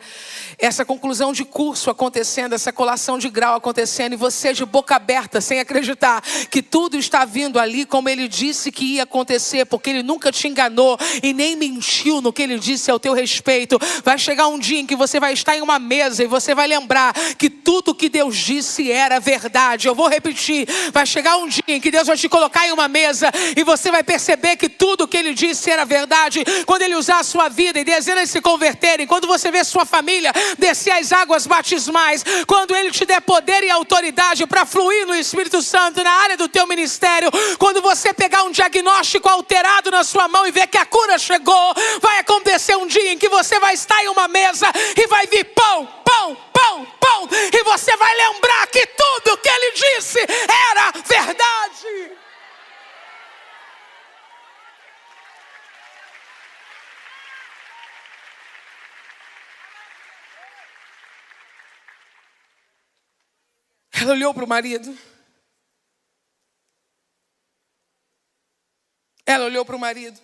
essa conclusão de curso acontecendo, essa colação de grau acontecendo, e você de boca aberta, sem acreditar que tudo está vindo ali como ele disse que ia acontecer, porque ele nunca te enganou e nem mentiu no que ele disse ao teu respeito. Vai chegar um dia em que você vai estar em uma mesa e você vai lembrar que tudo que Deus disse era verdade. Eu vou repetir, vai chegar um dia em que Deus vai te colocar em uma mesa e você vai perceber que tudo que ele disse era verdade. Quando ele usar a sua vida e dezenas se converterem, quando você vê sua família descer as águas batismais, quando ele te der poder e autoridade para fluir no Espírito Santo na área do teu ministério, quando você pegar um diagnóstico alterado na sua mão e ver que a cura chegou, vai acontecer um dia em que você vai estar em uma mesa e vai vir pão, e você vai lembrar que tudo que ele disse era verdade. Ela olhou para o marido. Ela olhou para o marido.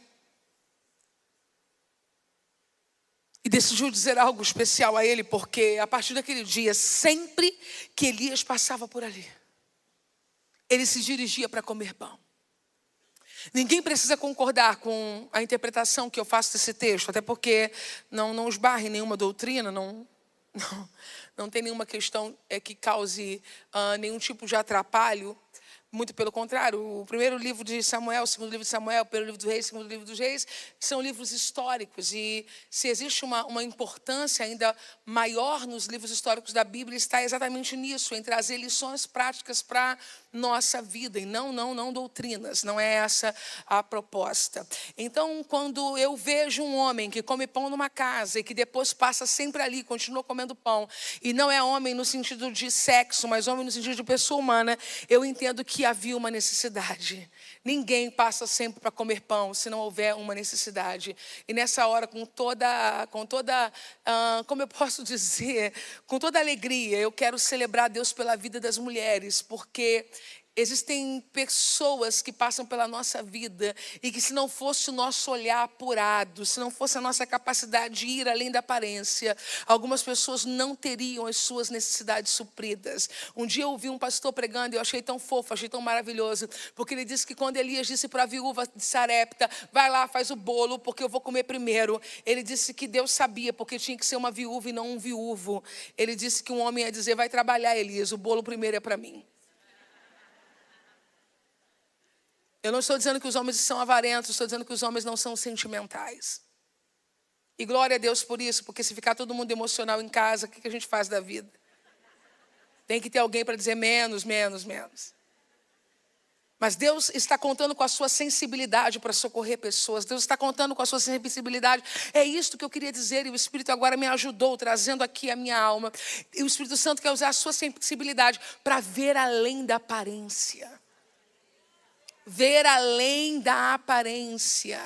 E decidiu dizer algo especial a ele, porque a partir daquele dia, sempre que Elias passava por ali, ele se dirigia para comer pão. Ninguém precisa concordar com a interpretação que eu faço desse texto, até porque não esbarre em nenhuma doutrina, não tem nenhuma questão que cause nenhum tipo de atrapalho. Muito pelo contrário, o primeiro livro de Samuel, o segundo livro de Samuel, o primeiro livro dos Reis, o segundo livro dos Reis, são livros históricos. E se existe uma importância ainda maior nos livros históricos da Bíblia, está exatamente nisso, em trazer lições práticas para nossa vida e não doutrinas. Não é essa a proposta. Então, quando eu vejo um homem que come pão numa casa e que depois passa sempre ali, continua comendo pão, e não é homem no sentido de sexo, mas homem no sentido de pessoa humana, eu entendo que havia uma necessidade. Ninguém passa sempre para comer pão se não houver uma necessidade. E nessa hora, como eu posso dizer, com toda alegria, eu quero celebrar a Deus pela vida das mulheres, porque existem pessoas que passam pela nossa vida e que, se não fosse o nosso olhar apurado, se não fosse a nossa capacidade de ir além da aparência, algumas pessoas não teriam as suas necessidades supridas. Um dia eu ouvi um pastor pregando e eu achei tão fofo, achei tão maravilhoso, porque ele disse que quando Elias disse para a viúva de Sarepta: vai lá, faz o bolo, porque eu vou comer primeiro. Ele disse que Deus sabia, porque tinha que ser uma viúva e não um viúvo. Ele disse que um homem ia dizer: vai trabalhar, Elias, o bolo primeiro é para mim. Eu não estou dizendo que os homens são avarentos, estou dizendo que os homens não são sentimentais. E glória a Deus por isso, porque se ficar todo mundo emocional em casa, o que a gente faz da vida? Tem que ter alguém para dizer menos. Mas Deus está contando com a sua sensibilidade para socorrer pessoas. Deus está contando com a sua sensibilidade. É isto que eu queria dizer, e o Espírito agora me ajudou, trazendo aqui a minha alma. E o Espírito Santo quer usar a sua sensibilidade para ver além da aparência. Ver além da aparência.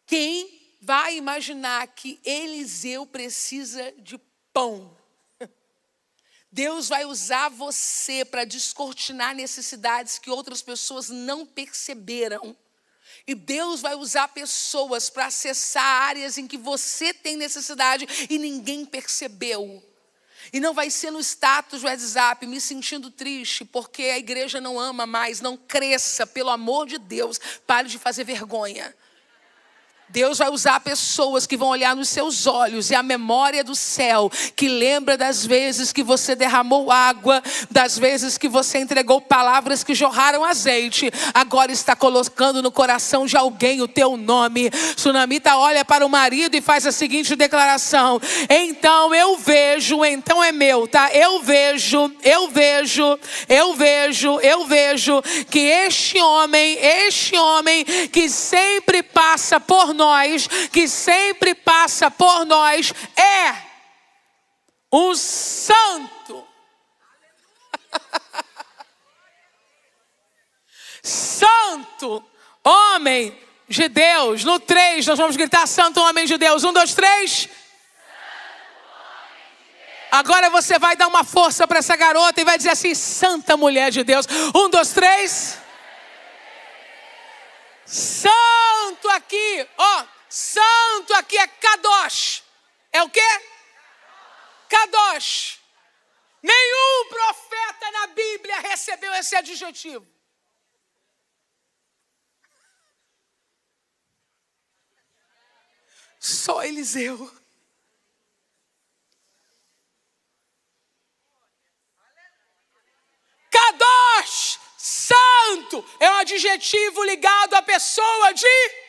Quem vai imaginar que Eliseu precisa de pão? Deus vai usar você para descortinar necessidades que outras pessoas não perceberam. E Deus vai usar pessoas para acessar áreas em que você tem necessidade e ninguém percebeu. E não vai ser no status do WhatsApp, me sentindo triste, porque a igreja não ama mais. Não cresça, pelo amor de Deus, pare de fazer vergonha. Deus vai usar pessoas que vão olhar nos seus olhos e a memória do céu, que lembra das vezes que você derramou água, das vezes que você entregou palavras que jorraram azeite, agora está colocando no coração de alguém o teu nome. Sunamita olha para o marido e faz a seguinte declaração: então eu vejo, então é meu, tá? Eu vejo que este homem que sempre passa por nós, é um santo. Santo homem de Deus. No 3 nós vamos gritar: santo homem de Deus. 1, 2, 3. Agora você vai dar uma força para essa garota e vai dizer assim: santa mulher de Deus. 1, 2, 3. Santo aqui, ó, santo aqui é Kadosh. É o quê? Kadosh. Nenhum profeta na Bíblia recebeu esse adjetivo. Só Eliseu. Kadosh, santo, é um adjetivo ligado à pessoa de...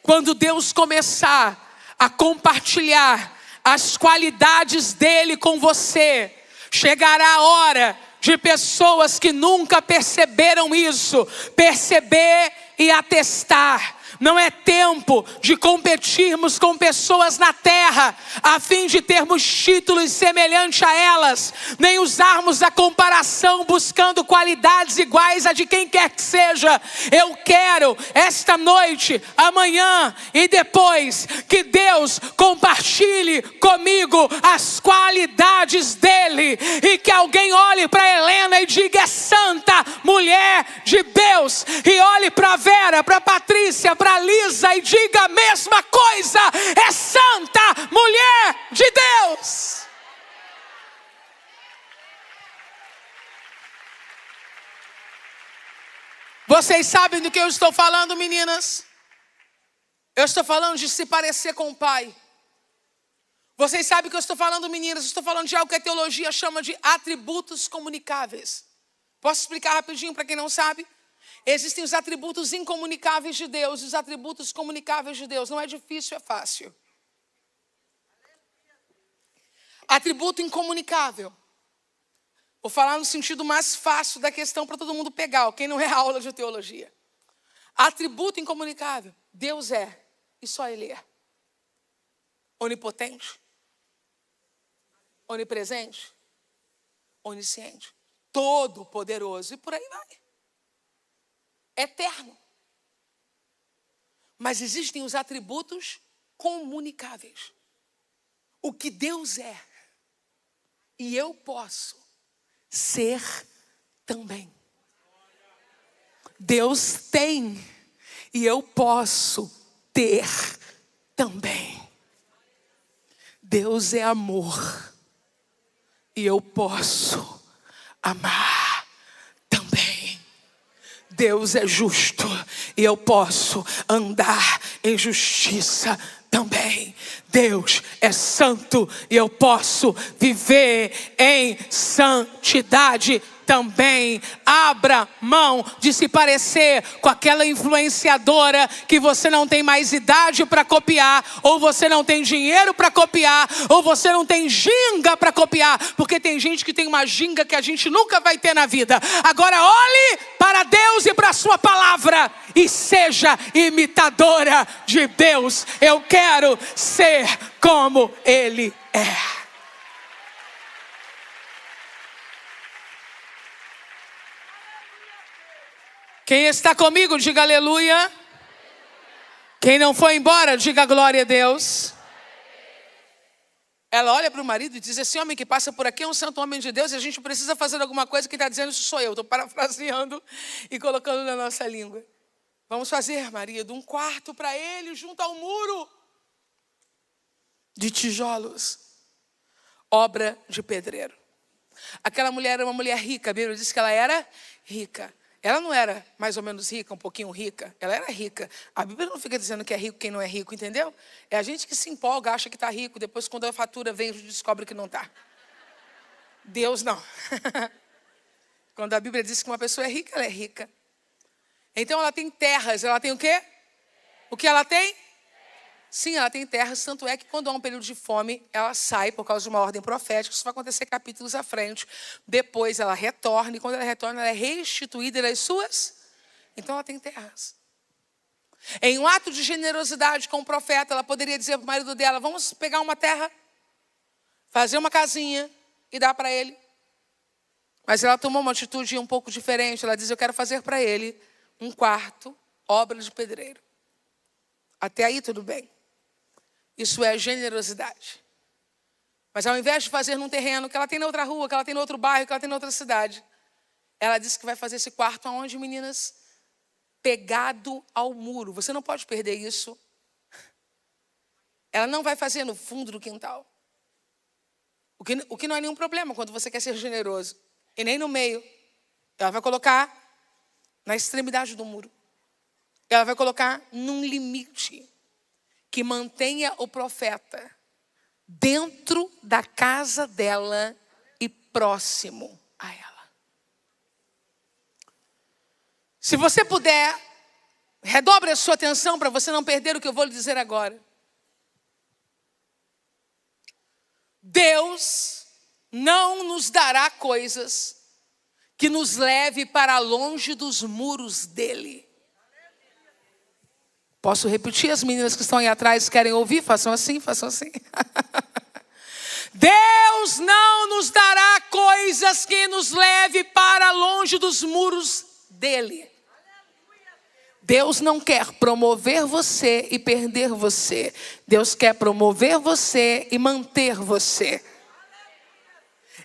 Quando Deus começar a compartilhar as qualidades dele com você, chegará a hora de pessoas que nunca perceberam isso, perceber e atestar. Não é tempo de competirmos com pessoas na terra, a fim de termos títulos semelhantes a elas, nem usarmos a comparação buscando qualidades iguais a de quem quer que seja. Eu quero esta noite, amanhã e depois, que Deus compartilhe comigo as qualidades dele, e que alguém olhe para Helena e diga: é santa mulher de Deus, e olhe para Vera, para Patrícia, para Lisa e diga a mesma coisa: é santa mulher de Deus. Vocês sabem do que eu estou falando, meninas? Eu estou falando de se parecer com o Pai. Vocês sabem do que eu estou falando, meninas? Eu estou falando de algo que a teologia chama de atributos comunicáveis. Posso explicar rapidinho para quem não sabe? Existem os atributos incomunicáveis de Deus e os atributos comunicáveis de Deus. Não é difícil, é fácil. Atributo incomunicável. Vou falar no sentido mais fácil da questão para todo mundo pegar, quem não é aula de teologia. Atributo incomunicável. Deus é, e só Ele é. Onipotente, onipresente, onisciente, todo-poderoso, e por aí vai. Eterno. Mas existem os atributos comunicáveis. O que Deus é, e eu posso ser também. Deus tem, e eu posso ter também. Deus é amor, e eu posso amar também. Deus é justo, e eu posso andar em justiça também. Deus é santo, e eu posso viver em santidade também. Abra mão de se parecer com aquela influenciadora que você não tem mais idade para copiar, ou você não tem dinheiro para copiar, ou você não tem ginga para copiar, porque tem gente que tem uma ginga que a gente nunca vai ter na vida. Agora olhe para Deus e para a sua palavra e seja imitadora de Deus. Eu quero ser como Ele é. Quem está comigo, diga aleluia. Quem não foi embora, diga glória a Deus. Ela olha para o marido e diz: esse homem que passa por aqui é um santo homem de Deus, e a gente precisa fazer alguma coisa. Quem está dizendo isso sou eu. Estou parafraseando e colocando na nossa língua. Vamos fazer, marido, um quarto para ele junto ao muro de tijolos, obra de pedreiro. Aquela mulher era uma mulher rica. A Bíblia diz que ela era rica. Ela não era mais ou menos rica, um pouquinho rica. Ela era rica. A Bíblia não fica dizendo que é rico quem não é rico, entendeu? É a gente que se empolga, acha que está rico. Depois, quando a fatura vem, a gente descobre que não está. Deus não. Quando a Bíblia diz que uma pessoa é rica, ela é rica. Então, ela tem terras. Ela tem o quê? O que ela tem? Sim, ela tem terras, tanto é que quando há um período de fome, ela sai por causa de uma ordem profética. Isso vai acontecer capítulos à frente. Depois ela retorna, e quando ela retorna, ela é restituída das suas. Então ela tem terras. Em um ato de generosidade com o profeta, ela poderia dizer para o marido dela: vamos pegar uma terra, fazer uma casinha e dar para ele. Mas ela tomou uma atitude um pouco diferente. Ela diz: eu quero fazer para ele um quarto, obra de pedreiro. Até aí tudo bem. Isso é generosidade. Mas ao invés de fazer num terreno que ela tem na outra rua, que ela tem no outro bairro, que ela tem na outra cidade, ela disse que vai fazer esse quarto aonde, meninas? Pegado ao muro. Você não pode perder isso. Ela não vai fazer no fundo do quintal. O que não é nenhum problema quando você quer ser generoso. E nem no meio. Ela vai colocar na extremidade do muro. Ela vai colocar num limite que mantenha o profeta dentro da casa dela e próximo a ela. Se você puder, redobre a sua atenção para você não perder o que eu vou lhe dizer agora. Deus não nos dará coisas que nos leve para longe dos muros dele. Posso repetir? As meninas que estão aí atrás querem ouvir? Façam assim, façam assim. Deus não nos dará coisas que nos leve para longe dos muros dele. Deus não quer promover você e perder você. Deus quer promover você e manter você.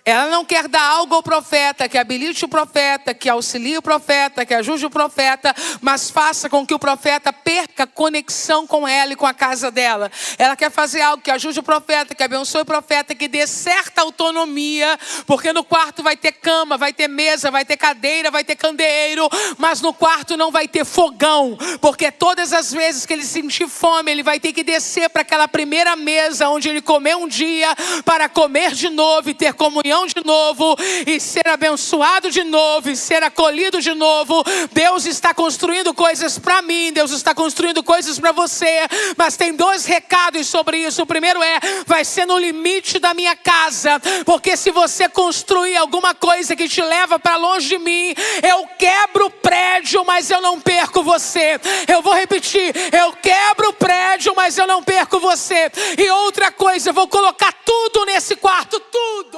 Ela não quer dar algo ao profeta, que habilite o profeta, que auxilie o profeta, que ajude o profeta, mas faça com que o profeta perca a conexão com ela e com a casa dela. Ela quer fazer algo que ajude o profeta, que abençoe o profeta, que dê certa autonomia, porque no quarto vai ter cama, vai ter mesa, vai ter cadeira, vai ter candeeiro, mas no quarto não vai ter fogão, porque todas as vezes que ele sentir fome, ele vai ter que descer para aquela primeira mesa onde ele comeu um dia, para comer de novo e ter comunhão comunhão de novo, e ser abençoado de novo, e ser acolhido de novo. Deus está construindo coisas para mim, Deus está construindo coisas para você, mas tem 2 recados sobre isso. O primeiro vai ser no limite da minha casa, porque se você construir alguma coisa que te leva para longe de mim, eu quebro o prédio, mas eu não perco você. Eu vou repetir, eu quebro o prédio, mas eu não perco você. E outra coisa, eu vou colocar tudo nesse quarto, tudo.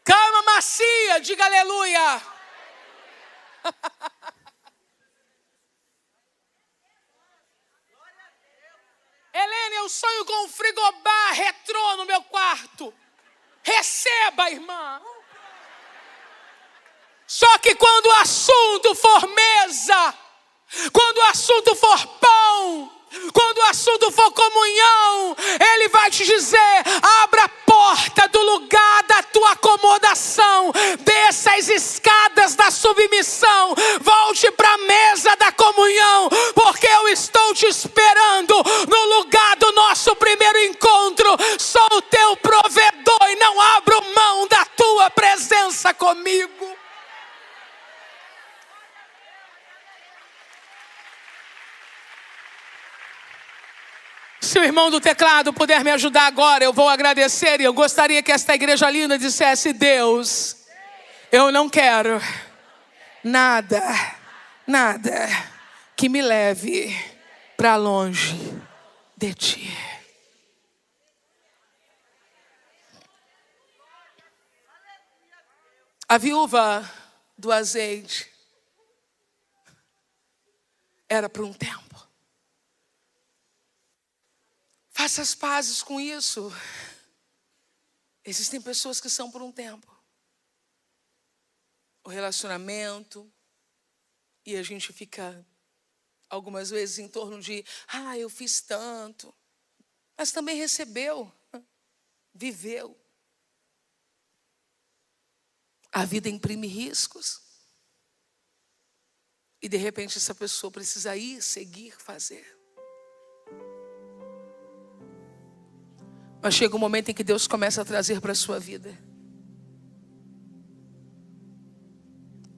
Cama macia, diga aleluia. Helene, eu sonho com um frigobar retrô no meu quarto. Receba, irmã. Só que quando o assunto for mesa, quando o assunto for pão, quando o assunto for comunhão, Ele vai te dizer: abra a porta do lugar da tua acomodação, desça as escadas da submissão, volte para a mesa da comunhão, porque eu estou te esperando no lugar do nosso primeiro encontro. Sou o teu provedor e não abro mão da tua presença comigo. Se o irmão do teclado puder me ajudar agora, eu vou agradecer. E eu gostaria que esta igreja linda dissesse: Deus, eu não quero nada que me leve para longe de ti. A viúva do azeite era por um tempo. Faça as pazes com isso. Existem pessoas que são por um tempo. O relacionamento, e a gente fica algumas vezes em torno de: eu fiz tanto. Mas também recebeu, viveu. A vida imprime riscos. E de repente essa pessoa precisa ir, seguir, fazer. Mas chega um momento em que Deus começa a trazer para a sua vida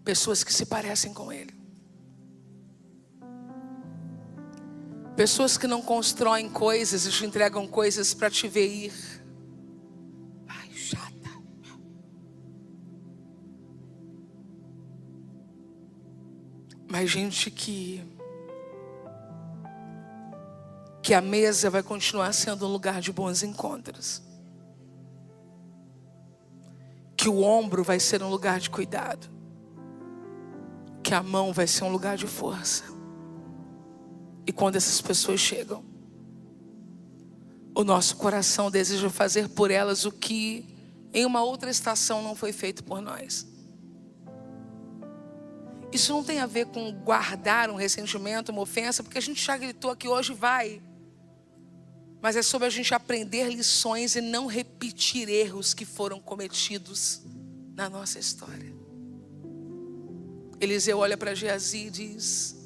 pessoas que se parecem com Ele. Pessoas que não constroem coisas e te entregam coisas para te ver ir. Ai, chata. Mas gente que a mesa vai continuar sendo um lugar de bons encontros. Que o ombro vai ser um lugar de cuidado. Que a mão vai ser um lugar de força. E quando essas pessoas chegam, o nosso coração deseja fazer por elas o que em uma outra estação não foi feito por nós. Isso não tem a ver com guardar um ressentimento, uma ofensa, porque a gente já gritou aqui hoje, vai. Mas é sobre a gente aprender lições e não repetir erros que foram cometidos na nossa história. Eliseu olha para Geazi e diz: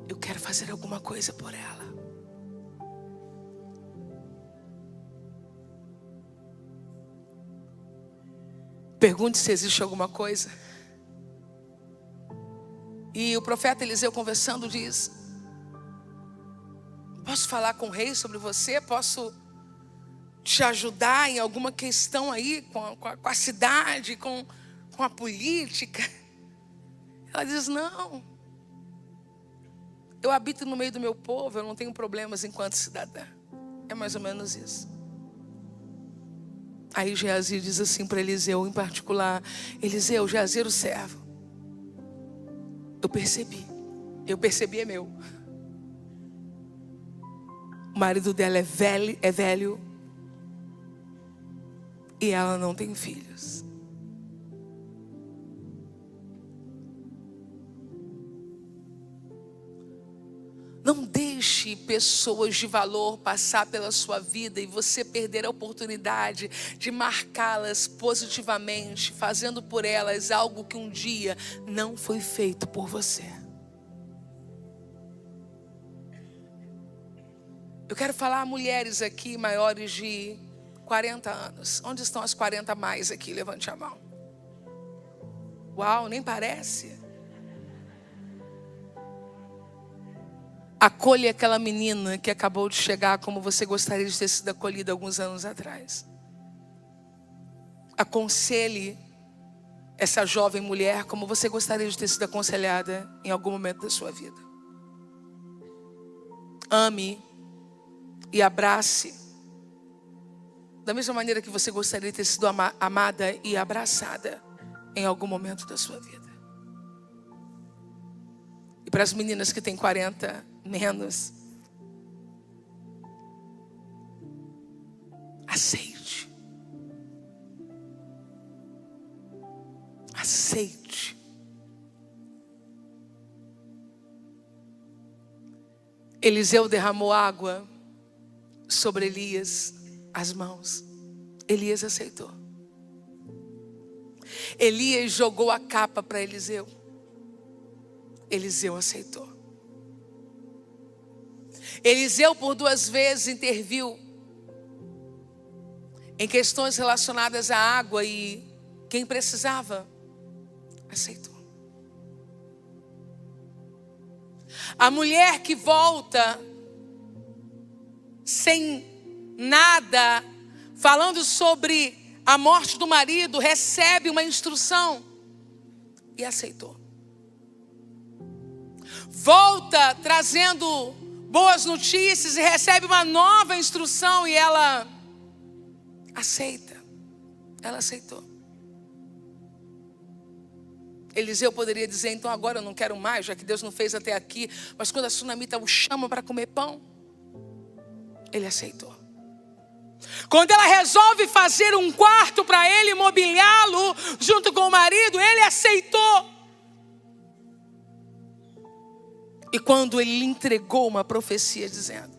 eu quero fazer alguma coisa por ela. Pergunte se existe alguma coisa. E o profeta Eliseu, conversando, diz: posso falar com o rei sobre você? Posso te ajudar em alguma questão aí com a cidade, com a política? Ela diz: não. Eu habito no meio do meu povo, eu não tenho problemas enquanto cidadã. É mais ou menos isso. Aí Geazi diz assim para Eliseu em particular: Eliseu, Geazi era o servo. Eu percebi é meu. O marido dela é velho e ela não tem filhos. Não deixe pessoas de valor passar pela sua vida e você perder a oportunidade de marcá-las positivamente, fazendo por elas algo que um dia não foi feito por você. Eu quero falar a mulheres aqui maiores de 40 anos. Onde estão as 40 mais aqui? Levante a mão. Uau, nem parece. Acolha aquela menina que acabou de chegar como você gostaria de ter sido acolhida alguns anos atrás. Aconselhe essa jovem mulher como você gostaria de ter sido aconselhada em algum momento da sua vida. Ame e abrace da mesma maneira que você gostaria de ter sido amada e abraçada em algum momento da sua vida. E para as meninas que têm 40 menos, aceite. Aceite. Eliseu derramou água sobre Elias, as mãos. Elias aceitou. Elias jogou a capa para Eliseu. Eliseu aceitou. Eliseu por 2 vezes interviu em questões relacionadas à água e quem precisava aceitou. A mulher que volta sem nada, falando sobre a morte do marido, recebe uma instrução e aceitou. Volta trazendo boas notícias e recebe uma nova instrução e ela aceita. Ela aceitou. Eliseu poderia dizer, então agora eu não quero mais, já que Deus não fez até aqui. Mas quando a sunamita o chama para comer pão, ele aceitou. Quando ela resolve fazer um quarto para ele, mobiliá-lo junto com o marido, ele aceitou. E quando ele lhe entregou uma profecia dizendo,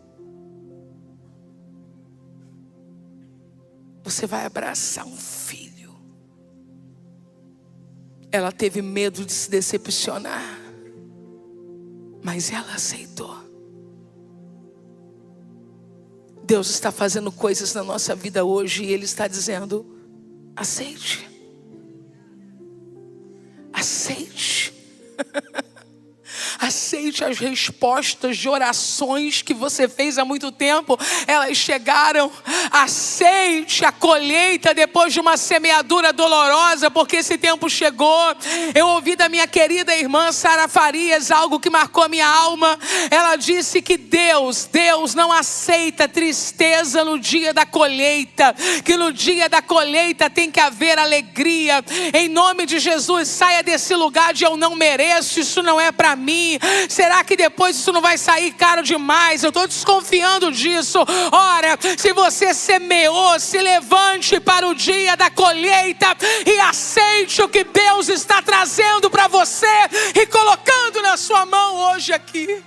você vai abraçar um filho. Ela teve medo de se decepcionar, mas ela aceitou. Deus está fazendo coisas na nossa vida hoje e Ele está dizendo, aceite. Aceite. Aceite as respostas de orações que você fez há muito tempo. Elas chegaram. Aceite a colheita depois de uma semeadura dolorosa, porque esse tempo chegou. Eu ouvi da minha querida irmã Sara Farias algo que marcou a minha alma. Ela disse que Deus não aceita tristeza no dia da colheita. Que no dia da colheita tem que haver alegria. Em nome de Jesus, saia desse lugar de eu não mereço, isso não é para mim. Será que depois isso não vai sair caro demais? Eu estou desconfiando disso. Ora, se você semeou, se levante para o dia da colheita e aceite o que Deus está trazendo para você e colocando na sua mão hoje aqui.